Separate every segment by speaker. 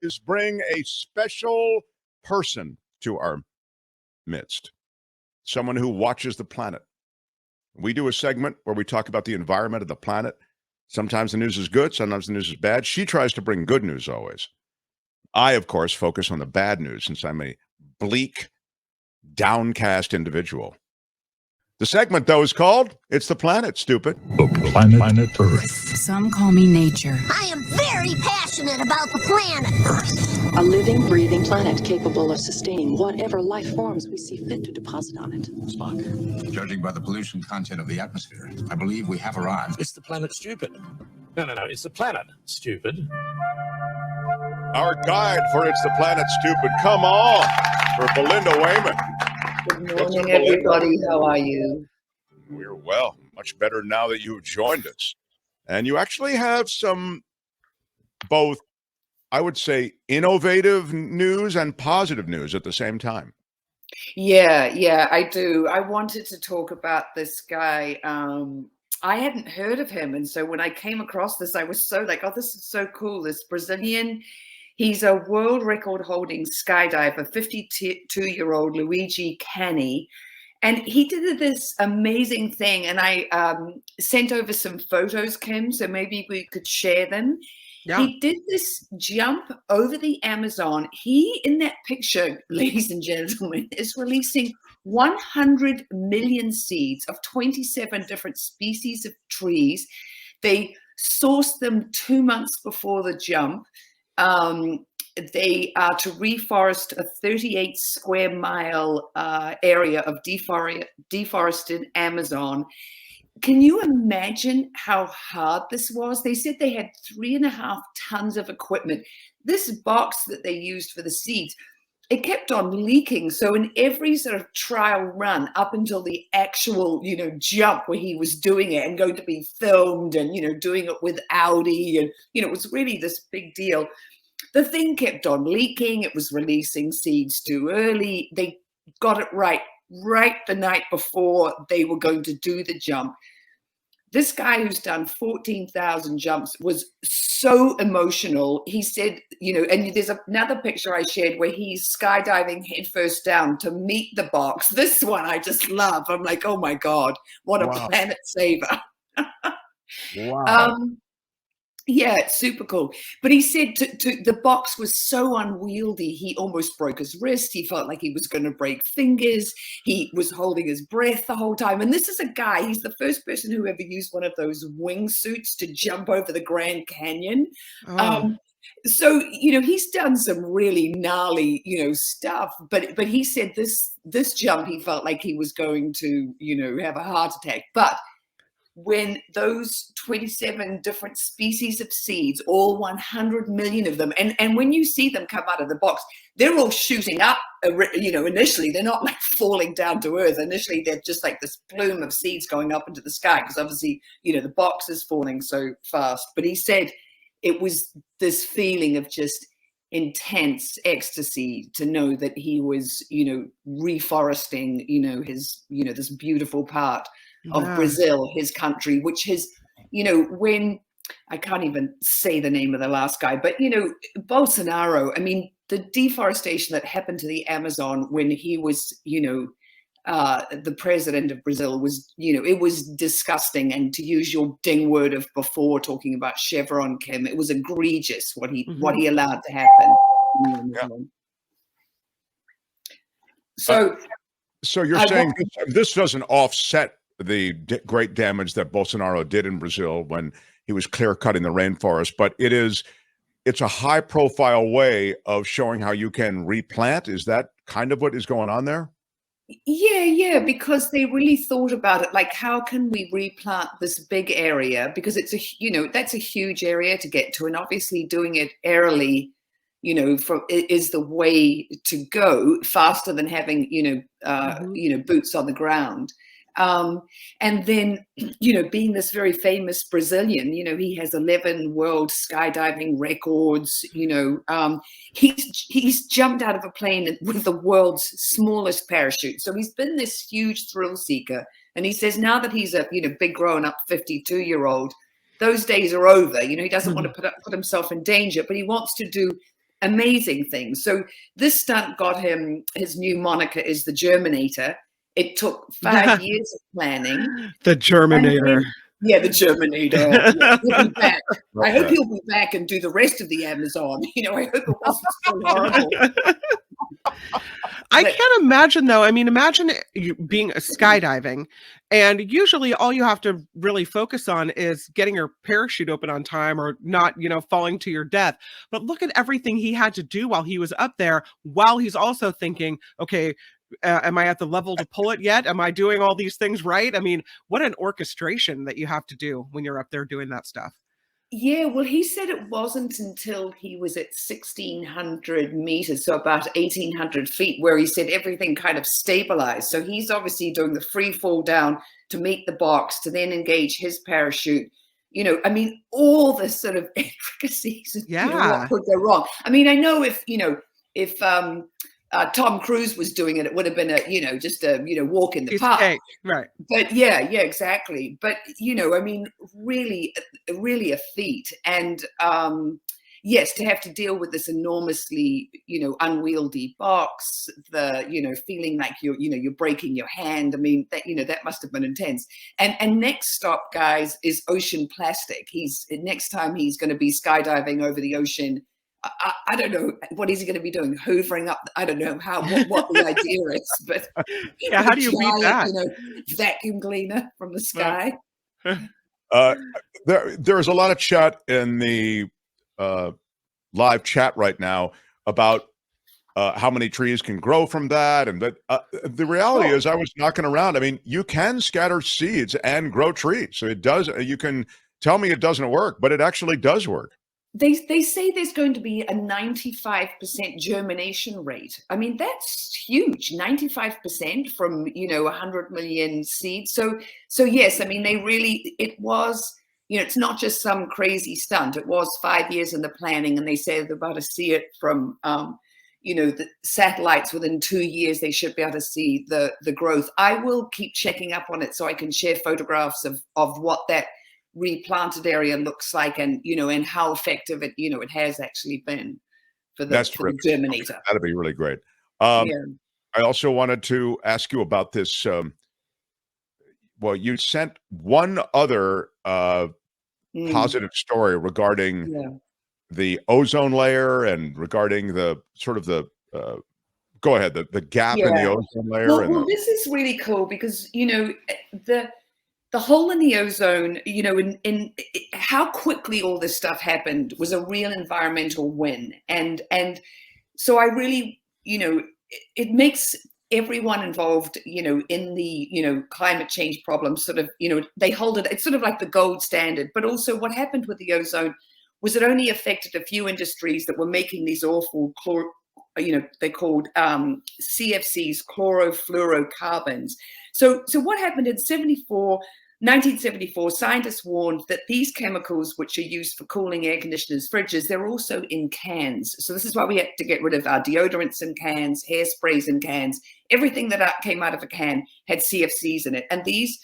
Speaker 1: is bring a special person to our midst, someone who watches the planet. We do a segment where we talk about the environment of the planet. Sometimes the news is good, sometimes the news is bad. She tries to bring good news always. I, of course, focus on the bad news since I'm a bleak, downcast individual. The segment, though, is called It's the Planet, Stupid.
Speaker 2: The planet Earth.
Speaker 3: Some call me nature.
Speaker 4: I am very passionate about the planet Earth.
Speaker 5: A living, breathing planet capable of sustaining whatever life forms we see fit to deposit on it.
Speaker 6: Spock, judging by the pollution content of the atmosphere, I believe we have arrived.
Speaker 2: It's the planet Stupid. No, it's the planet Stupid.
Speaker 1: Our guide for It's the Planet, Stupid. Come on, for Belinda Waymouth.
Speaker 7: Good morning, everybody. How are you?
Speaker 1: We're well, much better now that you've joined us. And you actually have some both, I would say, innovative news and positive news at the same time.
Speaker 7: Yeah, I do. I wanted to talk about this guy. I hadn't heard of him. And so when I came across this, I was so like, oh, this is so cool. This Brazilian, he's a world record holding skydiver, 52-year-old Luigi Cani. And he did this amazing thing. And I sent over some photos, Kim, so maybe we could share them. Yeah. He did this jump over the Amazon. He, in that picture, ladies and gentlemen, is releasing 100 million seeds of 27 different species of trees. They sourced them 2 months before the jump. They are to reforest a 38 square mile area of deforested Amazon. Can you imagine how hard this was? They said they had 3.5 tons of equipment. This box that they used for the seeds, it kept on leaking. So in every sort of trial run up until the actual, jump where he was doing it and going to be filmed and, doing it with Audi and, it was really this big deal. The thing kept on leaking. It was releasing seeds too early. They got it right the night before they were going to do the jump. This guy who's done 14,000 jumps was so emotional. He said, and there's another picture I shared where he's skydiving headfirst down to meet the box. This one I just love. I'm like, oh my God, what a planet saver.
Speaker 1: Wow.
Speaker 7: Yeah, it's super cool. But he said the box was so unwieldy, he almost broke his wrist. He felt like he was going to break fingers. He was holding his breath the whole time. And this is a guy, he's the first person who ever used one of those wingsuits to jump over the Grand Canyon. Oh. So, he's done some really gnarly, stuff. But he said this jump, he felt like he was going to, have a heart attack. But when those 27 different species of seeds, all 100 million of them, and when you see them come out of the box, they're all shooting up, initially. They're not like falling down to earth. Initially, they're just like this plume of seeds going up into the sky because obviously, the box is falling so fast. But he said it was this feeling of just intense ecstasy to know that he was, reforesting, his, this beautiful part of Brazil, his country, which has, when I can't even say the name of the last guy, but, Bolsonaro, I mean, the deforestation that happened to the Amazon when he was, the president of Brazil was, it was disgusting. And to use your ding word of before talking about Chevron, Kim, it was egregious what he allowed to happen.
Speaker 1: Yeah.
Speaker 7: So
Speaker 1: you're saying this doesn't offset the great damage that Bolsonaro did in Brazil when he was clear-cutting the rainforest, but it's a high-profile way of showing how you can replant. Is that kind of what is going on there?
Speaker 7: Yeah, because they really thought about it, like, how can we replant this big area? Because it's that's a huge area to get to, and obviously doing it airily, is the way to go, faster than having, boots on the ground. And then, being this very famous Brazilian, he has 11 world skydiving records, he's jumped out of a plane with the world's smallest parachute. So he's been this huge thrill seeker. And he says now that he's a, big grown up 52-year-old, those days are over. He doesn't want to put himself in danger, but he wants to do amazing things. So this stunt got him, his new moniker is the Germinator. It took 5 years of planning.
Speaker 3: The Germinator.
Speaker 7: Yeah, the Germinator. Yeah, he'll be back. I hope
Speaker 1: that.
Speaker 7: he'll be back and do the rest of the Amazon. I hope it wasn't so horrible.
Speaker 3: I can't imagine, though. I mean, imagine you being skydiving, and usually all you have to really focus on is getting your parachute open on time or not, falling to your death. But look at everything he had to do while he was up there, while he's also thinking, okay, am I at the level to pull it yet? Am I doing all these things right? I mean, what an orchestration that you have to do when you're up there doing that stuff.
Speaker 7: Yeah, well, he said it wasn't until he was at 1,600 meters, so about 1,800 feet, where he said everything kind of stabilized. So he's obviously doing the free fall down to meet the box, to then engage his parachute. I mean, all the sort of intricacies of what could go wrong. I mean, I know if Tom Cruise was doing it, it would have been just a walk in the park.
Speaker 3: Right.
Speaker 7: But yeah, exactly. But I mean, really a feat. And yes, to have to deal with this enormously, unwieldy box, the feeling like you're breaking your hand. I mean, that must have been intense. And next stop, guys, is ocean plastic. Next time he's going to be skydiving over the ocean. I don't know what is he going to be doing, hoovering up. I don't know what the idea is, but
Speaker 3: yeah, how do you read that?
Speaker 7: Vacuum cleaner from the sky.
Speaker 1: There's a lot of chat in the live chat right now about how many trees can grow from that, and the reality is, I was knocking around. I mean, you can scatter seeds and grow trees. So it does. You can tell me it doesn't work, but it actually does work.
Speaker 7: They say there's going to be a 95% germination rate. I mean, that's huge. 95% from 100 million seeds. So yes, I mean, it was, it's not just some crazy stunt. It was 5 years in the planning, and they say they're about to see it from the satellites within 2 years. They should be able to see the growth. I will keep checking up on it so I can share photographs of what that replanted area looks like, and and how effective it has actually been for the Germinator.
Speaker 1: That'd be really great. I also wanted to ask you about this. Well, you sent one other positive story regarding the ozone layer and regarding the sort of the go ahead, the gap in the ozone layer.
Speaker 7: Well, this is really cool because the hole in the ozone, in how quickly all this stuff happened was a real environmental win. And so I really, it makes everyone involved, in the, climate change problem sort of, they hold it, it's sort of like the gold standard. But also what happened with the ozone was it only affected a few industries that were making these awful they're called CFCs, chlorofluorocarbons. So what happened in 1974, scientists warned that these chemicals, which are used for cooling air conditioners, fridges, they're also in cans. So this is why we had to get rid of our deodorants in cans, hairsprays in cans. Everything that came out of a can had CFCs in it. And these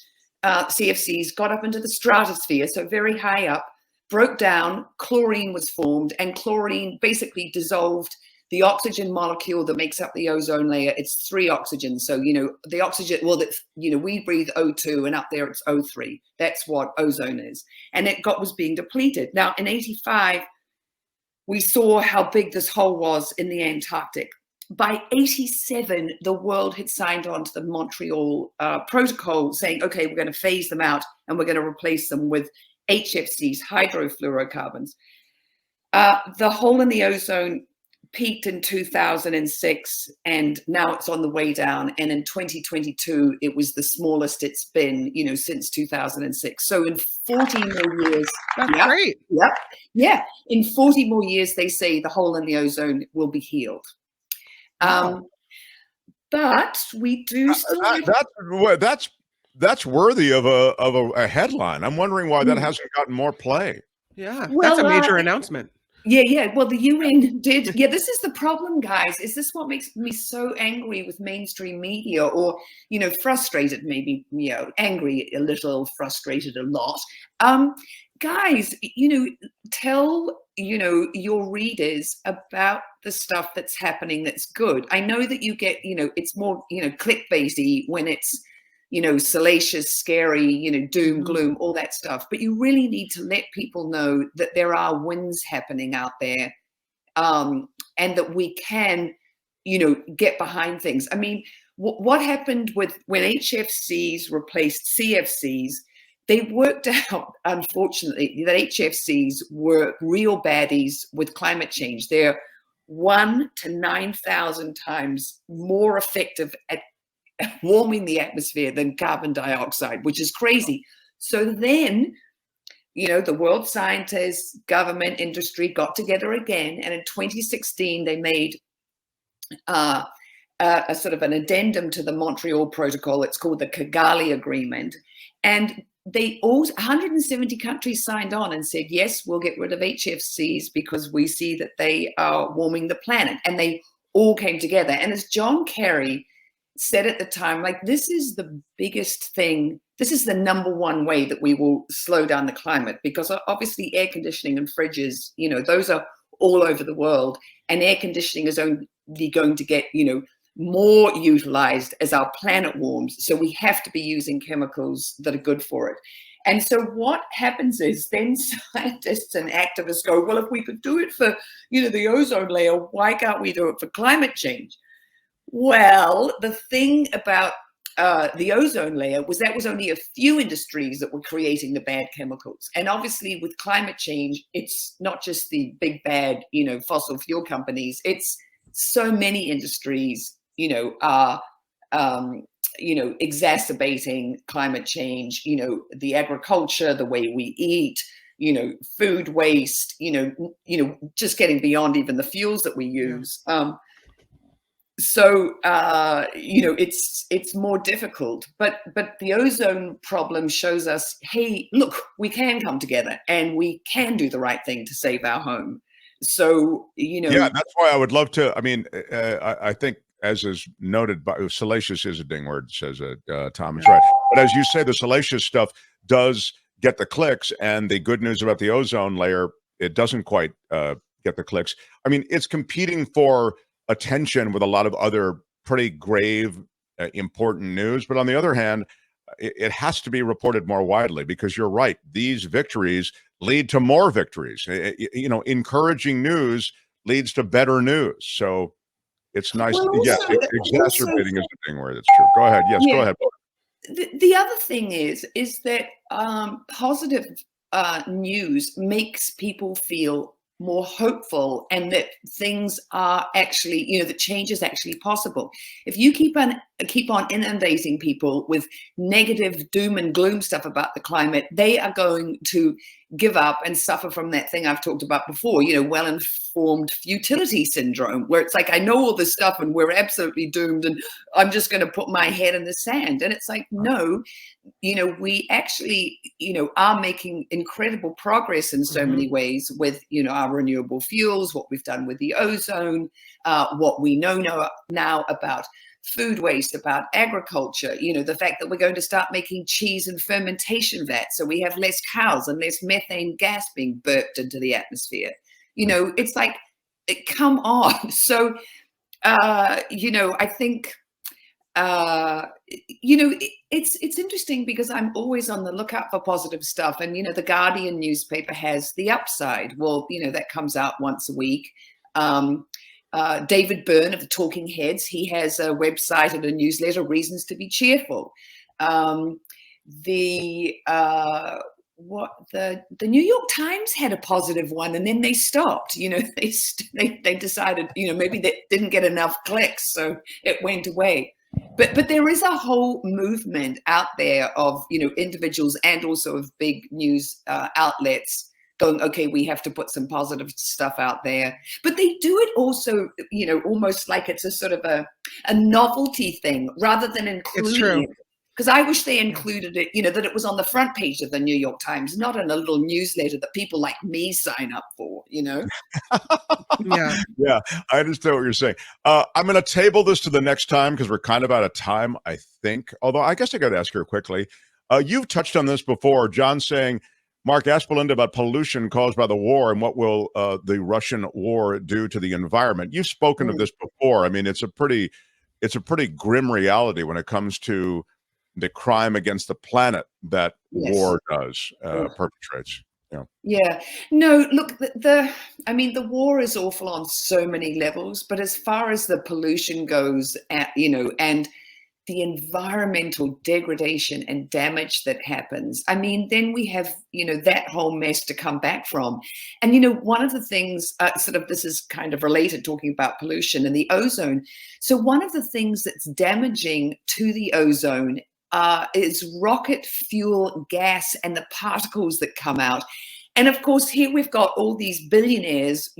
Speaker 7: CFCs got up into the stratosphere, so very high up, broke down, chlorine was formed, and chlorine basically dissolved the oxygen molecule that makes up the ozone layer. It's 3 oxygens. So, the oxygen, we breathe O2 and up there it's O3. That's what ozone is. And it was being depleted. Now in 85, we saw how big this hole was in the Antarctic. By 87, the world had signed on to the Montreal Protocol saying, okay, we're going to phase them out and we're going to replace them with HFCs, hydrofluorocarbons. The hole in the ozone peaked in 2006, and now it's on the way down. And in 2022, it was the smallest it's been, since 2006. So in 40 more years,
Speaker 3: that's great.
Speaker 7: Yep, yeah. In 40 more years, they say the hole in the ozone will be healed. But we do still.
Speaker 1: That's worthy of a headline. I'm wondering why that hasn't gotten more play.
Speaker 3: Yeah,
Speaker 7: well,
Speaker 3: that's a major announcement.
Speaker 7: Yeah. Well, the UN did. Yeah, this is the problem, guys. Is this what makes me so angry with mainstream media, or frustrated? Maybe angry a little, frustrated a lot. Guys, tell your readers about the stuff that's happening that's good. I know that you get it's more clickbaity when it's salacious, scary, doom, gloom, all that stuff. But you really need to let people know that there are wins happening out there, and that we can, get behind things. I mean, what happened when HFCs replaced CFCs? They worked out, unfortunately, that HFCs were real baddies with climate change. They're 1 to 9,000 times more effective at warming the atmosphere than carbon dioxide, which is crazy. So then, the world scientists, government, industry got together again, and in 2016 they made a sort of an addendum to the Montreal Protocol. It's called the Kigali Agreement, and 170 countries signed on and said, yes, we'll get rid of HFCs because we see that they are warming the planet. And they all came together. And as John Kerry said at the time, like, this is the biggest thing. This is the number one way that we will slow down the climate, because obviously air conditioning and fridges, those are all over the world. And air conditioning is only going to get, more utilized as our planet warms. So we have to be using chemicals that are good for it. And so what happens is then scientists and activists go, well, if we could do it for, the ozone layer, why can't we do it for climate change? Well, the thing about the ozone layer was that was only a few industries that were creating the bad chemicals. And obviously with climate change, it's not just the big bad, fossil fuel companies. It's so many industries, are, exacerbating climate change, the agriculture, the way we eat, food waste, just getting beyond even the fuels that we use. So it's more difficult, but the ozone problem shows us, hey, look, we can come together and we can do the right thing to save our home. So
Speaker 1: yeah, that's why I would love to. I mean, I think, as is noted by salacious is a ding word, says Tom is right. But as you say, the salacious stuff does get the clicks, and the good news about the ozone layer, it doesn't quite get the clicks. I mean, it's competing for attention with a lot of other pretty grave, important news. But on the other hand, it has to be reported more widely, because you're right. These victories lead to more victories. Encouraging news leads to better news. So it's nice.
Speaker 7: Well,
Speaker 1: Yes, exacerbating is the thing where it's true. Go ahead. Yes,
Speaker 7: yeah.
Speaker 1: Go ahead.
Speaker 7: The other thing is that positive news makes people feel more hopeful, and that things are actually, that change is actually possible. If you keep on inundating people with negative doom and gloom stuff about the climate, they are going to give up and suffer from that thing I've talked about before, well-informed futility syndrome, where it's like, I know all this stuff and we're absolutely doomed and I'm just going to put my head in the sand. And it's like, no, we actually, are making incredible progress in so many ways with, our renewable fuels, what we've done with the ozone, what we know now about food waste, about agriculture, the fact that we're going to start making cheese and fermentation vats, so we have less cows and less methane gas being burped into the atmosphere. It's like, come on. So, I think, it's interesting, because I'm always on the lookout for positive stuff. And, the Guardian newspaper has The Upside. Well, that comes out once a week. David Byrne of the Talking Heads, he has a website and a newsletter, Reasons to be Cheerful. The New York Times had a positive one, and then they stopped. They decided, maybe they didn't get enough clicks, so it went away. But there is a whole movement out there of individuals and also of big news outlets going, okay, we have to put some positive stuff out there. But they do it also, almost like it's a sort of a novelty thing, rather than including.
Speaker 3: It's true.
Speaker 7: Because I wish they included it, that it was on the front page of the New York Times, not in a little newsletter that people like me sign up for,
Speaker 3: Yeah.
Speaker 1: Yeah, I understand what you're saying. I'm going to table this to the next time because we're kind of out of time, I think. Although I guess I got to ask her quickly. You've touched on this before. John saying, Mark, asked Belinda about pollution caused by the war and what will the Russian war do to the environment. You've spoken of this before. I mean, it's a pretty grim reality when it comes to the crime against the planet that war does perpetrates.
Speaker 7: Yeah. No, look, the war is awful on so many levels, but as far as the pollution goes, and the environmental degradation and damage that happens, then we have, that whole mess to come back from. And, one of the things, this is kind of related, talking about pollution and the ozone. So one of the things that's damaging to the ozone is rocket fuel gas and the particles that come out. And of course, here we've got all these billionaires,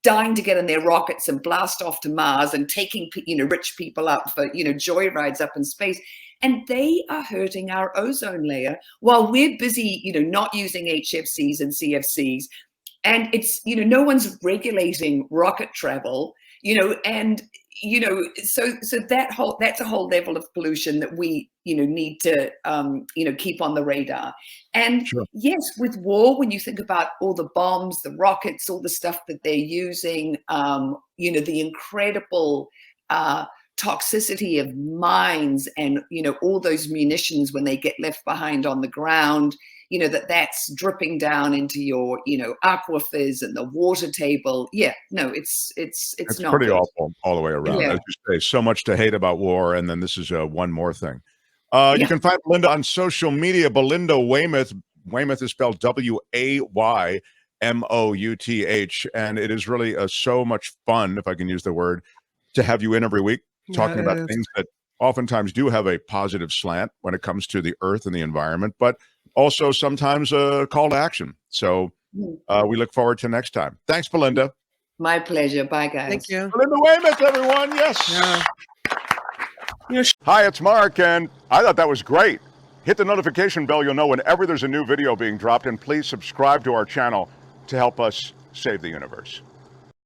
Speaker 7: dying to get in their rockets and blast off to Mars and taking, rich people up for, joyrides up in space. And they are hurting our ozone layer while we're busy, not using HFCs and CFCs. And it's, no one's regulating rocket travel, and so that's a whole level of pollution that we need to keep on the radar. And yes, with war, when you think about all the bombs, the rockets, all the stuff that they're using, the incredible toxicity of mines and all those munitions when they get left behind on the ground, that's dripping down into your aquifers and the water table. It's not
Speaker 1: pretty
Speaker 7: good.
Speaker 1: awful all the way around. As you say, so much to hate about war, and then this is one more thing. You can find Belinda on social media. Belinda Waymouth. Weymouth is spelled Waymouth, and it is really so much fun, if I can use the word, to have you in every week talking about things that oftentimes do have a positive slant when it comes to the earth and the environment, but also sometimes a call to action. So we look forward to next time. Thanks, Belinda.
Speaker 7: My pleasure. Bye, guys.
Speaker 3: Thank you.
Speaker 1: Belinda Weymouth, everyone. Yes. Yeah. Hi, it's Mark, and I thought that was great. Hit the notification bell. You'll know whenever there's a new video being dropped, and please subscribe to our channel to help us save the universe.